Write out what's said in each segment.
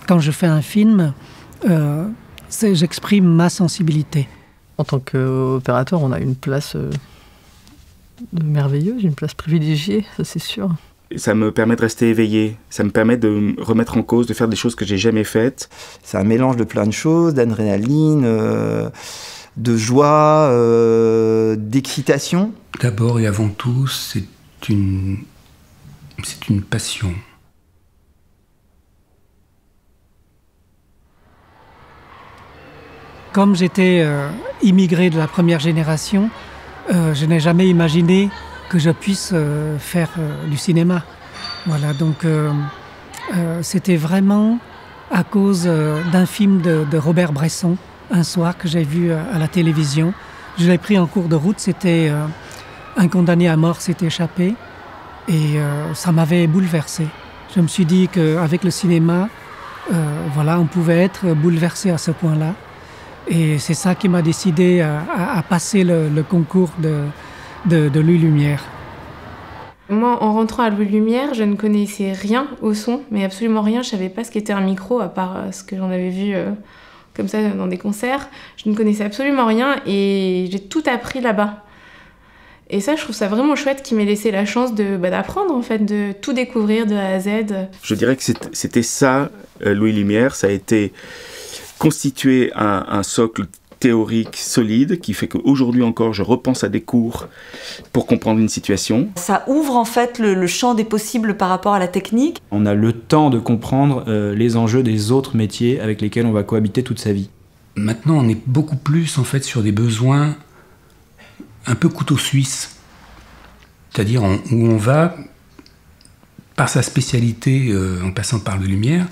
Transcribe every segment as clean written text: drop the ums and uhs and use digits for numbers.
quand je fais un film, j'exprime ma sensibilité. En tant qu'opérateur, on a une place merveilleuse, une place privilégiée, ça c'est sûr. Ça me permet de rester éveillé, ça me permet de me remettre en cause, de faire des choses que j'ai jamais faites. C'est un mélange de plein de choses, d'adrénaline, de joie, d'excitation. D'abord et avant tout, c'est une passion. Comme j'étais immigré de la première génération, je n'ai jamais imaginé que je puisse faire du cinéma. Voilà, donc c'était vraiment à cause d'un film de Robert Bresson, un soir que j'ai vu à la télévision. Je l'ai pris en cours de route, c'était un condamné à mort s'est échappé et ça m'avait bouleversé. Je me suis dit qu'avec le cinéma, voilà, on pouvait être bouleversé à ce point-là. Et c'est ça qui m'a décidé à passer le concours de Louis Lumière. Moi, en rentrant à Louis Lumière, je ne connaissais rien au son, mais absolument rien. Je ne savais pas ce qu'était un micro, à part ce que j'en avais vu comme ça dans des concerts. Je ne connaissais absolument rien et j'ai tout appris là-bas. Et ça, je trouve ça vraiment chouette qu'il m'ait laissé la chance d'apprendre, en fait, de tout découvrir de A à Z. Je dirais que c'était ça, Louis Lumière. Ça a été constitué un socle théorique solide qui fait qu'aujourd'hui encore je repense à des cours pour comprendre une situation. Ça ouvre en fait le champ des possibles par rapport à la technique. On a le temps de comprendre les enjeux des autres métiers avec lesquels on va cohabiter toute sa vie. Maintenant, on est beaucoup plus en fait sur des besoins un peu couteau suisse. C'est-à-dire où on va, par sa spécialité, en passant par le Lumière,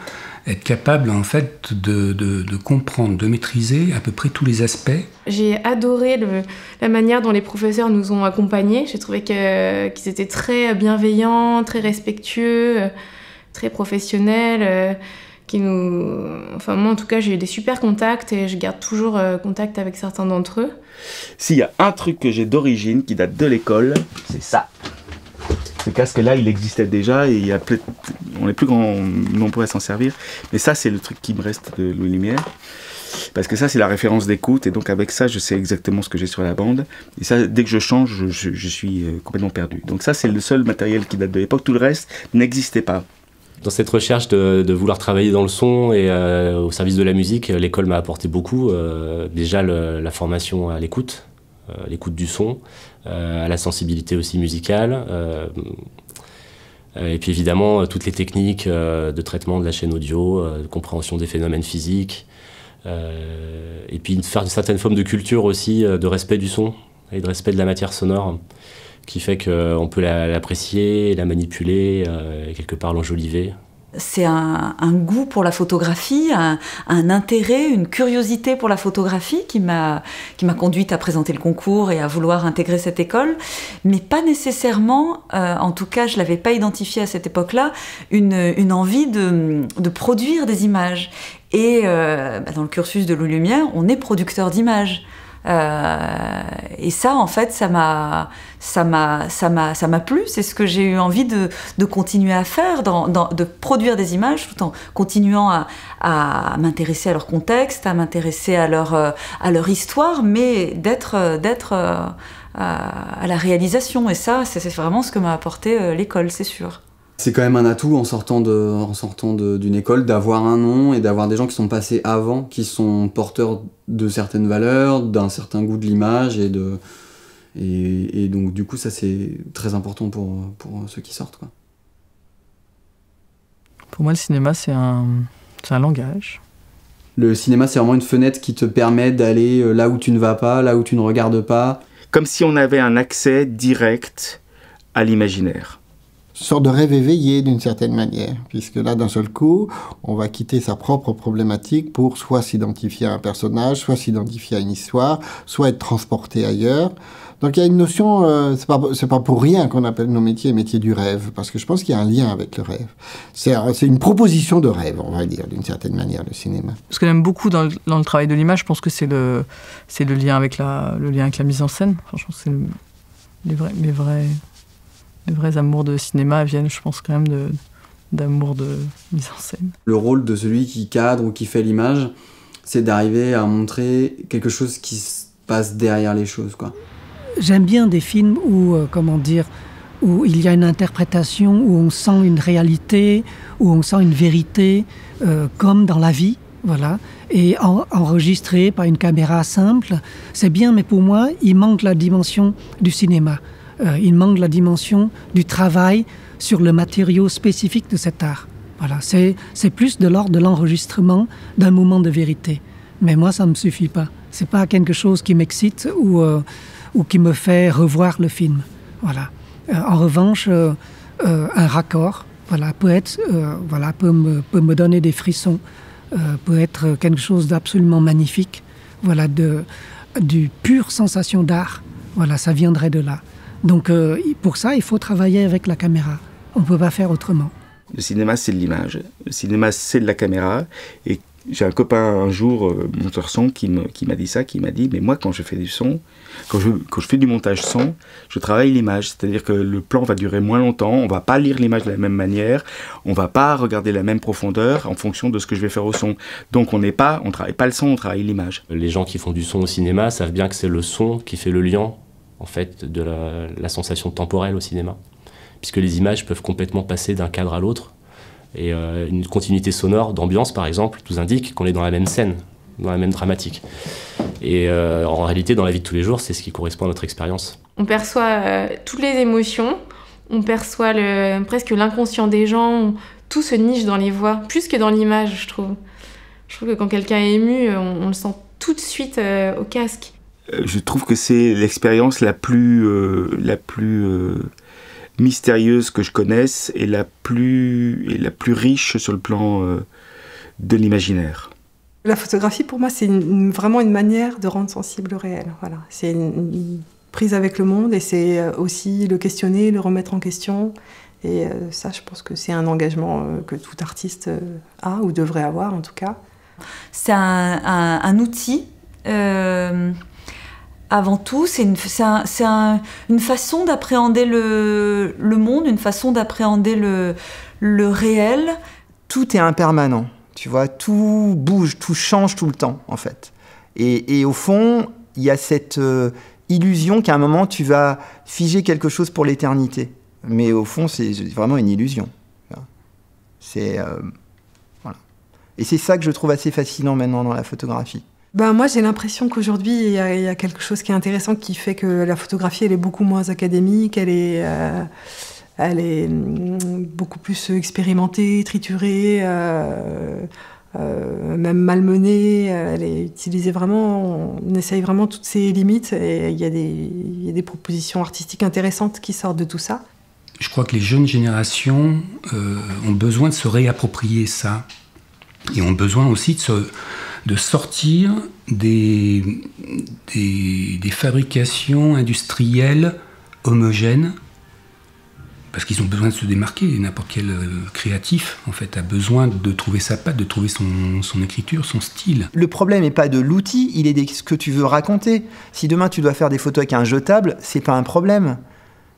être capable en fait de comprendre, de maîtriser à peu près tous les aspects. J'ai adoré la manière dont les professeurs nous ont accompagnés. J'ai trouvé qu'ils étaient très bienveillants, très respectueux, très professionnels. Enfin, moi en tout cas j'ai eu des super contacts et je garde toujours contact avec certains d'entre eux. S'il y a un truc que j'ai d'origine qui date de l'école, c'est ça. Ce casque-là, il existait déjà et on est plus grand nombreux à s'en servir. Mais ça, c'est le truc qui me reste de Louis Lumière. Parce que ça, c'est la référence d'écoute. Et donc, avec ça, je sais exactement ce que j'ai sur la bande. Et ça, dès que je change, je suis complètement perdu. Donc ça, c'est le seul matériel qui date de l'époque. Tout le reste n'existait pas. Dans cette recherche de vouloir travailler dans le son et au service de la musique, l'école m'a apporté beaucoup. Déjà, la formation à l'écoute du son, à la sensibilité aussi musicale, et puis évidemment toutes les techniques de traitement de la chaîne audio, de compréhension des phénomènes physiques, et puis faire une certaine forme de culture aussi, de respect du son et de respect de la matière sonore, qui fait qu'on peut l'apprécier, la manipuler, et quelque part l'enjoliver. C'est un goût pour la photographie, un intérêt, une curiosité pour la photographie qui m'a conduite à présenter le concours et à vouloir intégrer cette école, mais pas nécessairement, en tout cas je ne l'avais pas identifié à cette époque-là, une envie de produire des images. Et dans le cursus de Louis Lumière, on est producteur d'images. Et ça, en fait, ça m'a plu. C'est ce que j'ai eu envie de continuer à faire, de produire des images tout en continuant à m'intéresser à leur contexte, à m'intéresser à leur histoire, mais d'être à la réalisation. Et ça, c'est vraiment ce que m'a apporté l'école, c'est sûr. C'est quand même un atout en sortant d'une école d'avoir un nom et d'avoir des gens qui sont passés avant, qui sont porteurs de certaines valeurs, d'un certain goût de l'image et donc du coup ça c'est très important pour ceux qui sortent, quoi. Pour moi le cinéma c'est un langage. Le cinéma c'est vraiment une fenêtre qui te permet d'aller là où tu ne vas pas, là où tu ne regardes pas. Comme si on avait un accès direct à l'imaginaire. Sorte de rêve éveillé d'une certaine manière, puisque là, d'un seul coup, on va quitter sa propre problématique pour soit s'identifier à un personnage, soit s'identifier à une histoire, soit être transporté ailleurs. Donc il y a une notion, c'est pas pour rien qu'on appelle nos métiers du rêve, parce que je pense qu'il y a un lien avec le rêve. C'est une proposition de rêve, on va dire, d'une certaine manière, le cinéma. Ce que j'aime beaucoup dans le travail de l'image, je pense que c'est le lien avec la mise en scène. Franchement, c'est les vrais amours de cinéma viennent, je pense, quand même d'amour de mise en scène. Le rôle de celui qui cadre ou qui fait l'image, c'est d'arriver à montrer quelque chose qui se passe derrière les choses, quoi. J'aime bien des films où, où il y a une interprétation, où on sent une réalité, où on sent une vérité, comme dans la vie, voilà, et enregistré par une caméra simple. C'est bien, mais pour moi, il manque la dimension du cinéma. Il manque la dimension du travail sur le matériau spécifique de cet art. Voilà, c'est plus de l'ordre de l'enregistrement d'un moment de vérité. Mais moi, ça ne me suffit pas. C'est pas quelque chose qui m'excite ou qui me fait revoir le film. Voilà. En revanche, un raccord, voilà, peut me donner des frissons, peut être quelque chose d'absolument magnifique. Voilà, du pure sensation d'art. Voilà, ça viendrait de là. Donc, pour ça, il faut travailler avec la caméra. On ne peut pas faire autrement. Le cinéma, c'est de l'image. Le cinéma, c'est de la caméra. Et j'ai un copain un jour, monteur son, qui m'a dit ça, qui m'a dit, mais moi, quand je fais du son, quand je fais du montage son, je travaille l'image. C'est-à-dire que le plan va durer moins longtemps, on ne va pas lire l'image de la même manière, on ne va pas regarder la même profondeur en fonction de ce que je vais faire au son. Donc on ne travaille pas le son, on travaille l'image. Les gens qui font du son au cinéma savent bien que c'est le son qui fait le lien, en fait, de la sensation temporelle au cinéma. Puisque les images peuvent complètement passer d'un cadre à l'autre. Et une continuité sonore, d'ambiance par exemple, nous indique qu'on est dans la même scène, dans la même dramatique. Et en réalité, dans la vie de tous les jours, c'est ce qui correspond à notre expérience. On perçoit toutes les émotions, on perçoit presque l'inconscient des gens, tout se niche dans les voix, plus que dans l'image, je trouve. Je trouve que quand quelqu'un est ému, on le sent tout de suite au casque. Je trouve que c'est l'expérience la plus mystérieuse que je connaisse et la plus riche sur le plan de l'imaginaire. La photographie, pour moi, c'est vraiment une manière de rendre sensible le réel. Voilà. C'est une prise avec le monde et c'est aussi le questionner, le remettre en question. Et ça, je pense que c'est un engagement que tout artiste a ou devrait avoir, en tout cas. C'est un outil. Avant tout, c'est une façon d'appréhender le monde, une façon d'appréhender le réel. Tout est impermanent, tu vois, tout bouge, tout change tout le temps, en fait. Et au fond, il y a cette illusion qu'à un moment, tu vas figer quelque chose pour l'éternité. Mais au fond, c'est vraiment une illusion. Voilà. Et c'est ça que je trouve assez fascinant maintenant dans la photographie. Moi, j'ai l'impression qu'aujourd'hui, il y a quelque chose qui est intéressant qui fait que la photographie, elle est beaucoup moins académique, elle est beaucoup plus expérimentée, triturée, même malmenée. Elle est utilisée vraiment, on essaye vraiment toutes ses limites et il y a des propositions artistiques intéressantes qui sortent de tout ça. Je crois que les jeunes générations ont besoin de se réapproprier ça et ont besoin aussi de sortir des fabrications industrielles homogènes, parce qu'ils ont besoin de se démarquer. N'importe quel créatif, en fait, a besoin de trouver sa patte, de trouver son écriture, son style. Le problème n'est pas de l'outil, il est de ce que tu veux raconter. Si demain tu dois faire des photos avec un jetable, c'est pas un problème.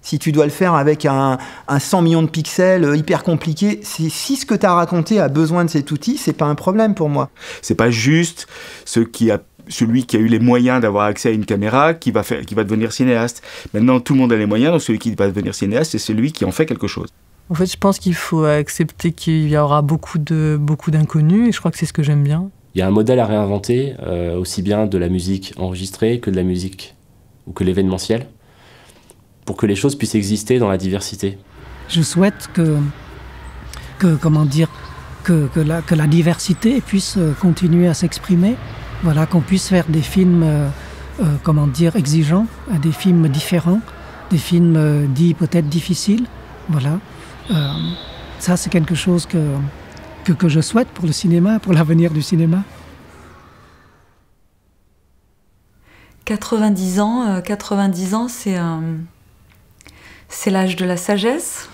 Si tu dois le faire avec un 100 millions de pixels hyper compliqué, si ce que tu as raconté a besoin de cet outil, c'est pas un problème pour moi. C'est pas juste celui qui a eu les moyens d'avoir accès à une caméra qui va devenir cinéaste. Maintenant, tout le monde a les moyens, donc celui qui va devenir cinéaste, c'est celui qui en fait quelque chose. En fait, je pense qu'il faut accepter qu'il y aura beaucoup d'inconnus, et je crois que c'est ce que j'aime bien. Il y a un modèle à réinventer, aussi bien de la musique enregistrée que de la musique ou que l'événementiel, pour que les choses puissent exister dans la diversité. Je souhaite que la diversité puisse continuer à s'exprimer. Voilà, qu'on puisse faire des films, exigeants, des films différents, des films dits peut-être difficiles. Voilà. Ça, c'est quelque chose que je souhaite pour le cinéma, pour l'avenir du cinéma. 90 ans, c'est l'âge de la sagesse.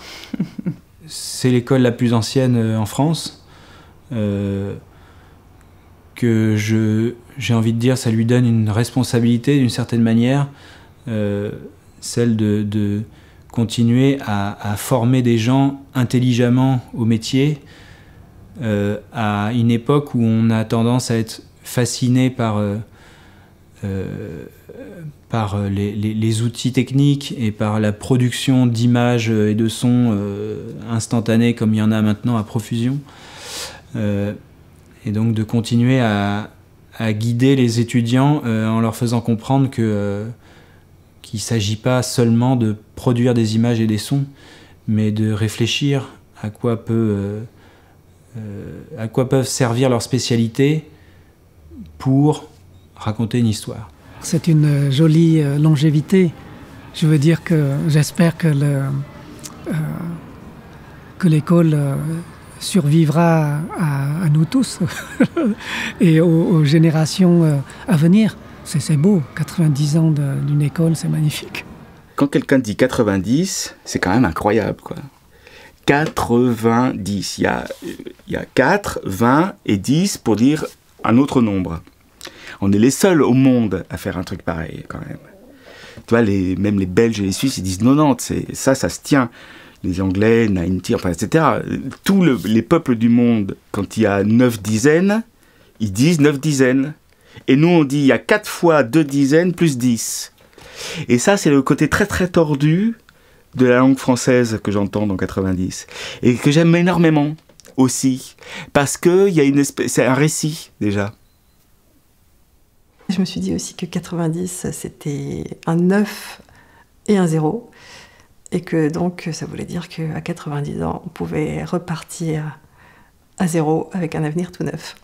C'est l'école la plus ancienne en France. Que j'ai envie de dire, ça lui donne une responsabilité d'une certaine manière, celle de continuer à former des gens intelligemment au métier à une époque où on a tendance à être fasciné par les outils techniques et par la production d'images et de sons instantanés comme il y en a maintenant à profusion. Et donc de continuer à guider les étudiants en leur faisant comprendre qu'il ne s'agit pas seulement de produire des images et des sons, mais de réfléchir à quoi peuvent servir leurs spécialités pour raconter une histoire. C'est une jolie longévité. Je veux dire que j'espère que l'école survivra à nous tous et aux générations à venir. C'est beau, 90 ans d'une école, c'est magnifique. Quand quelqu'un dit 90, c'est quand même incroyable, quoi. 90, il y a 4, 20 et 10 pour dire un autre nombre. On est les seuls au monde à faire un truc pareil, quand même. Tu vois, même les Belges et les Suisses, ils disent 90, ça se tient. Les Anglais, 90, enfin, etc. Tous les peuples du monde, quand il y a 9 dizaines, ils disent 9 dizaines. Et nous, on dit il y a 4 fois 2 dizaines plus 10. Et ça, c'est le côté très très tordu de la langue française que j'entends dans 90. Et que j'aime énormément aussi. Parce que c'est un récit, déjà. Je me suis dit aussi que 90, c'était un 9 et un 0. Et que donc, ça voulait dire qu'à 90 ans, on pouvait repartir à 0 avec un avenir tout neuf.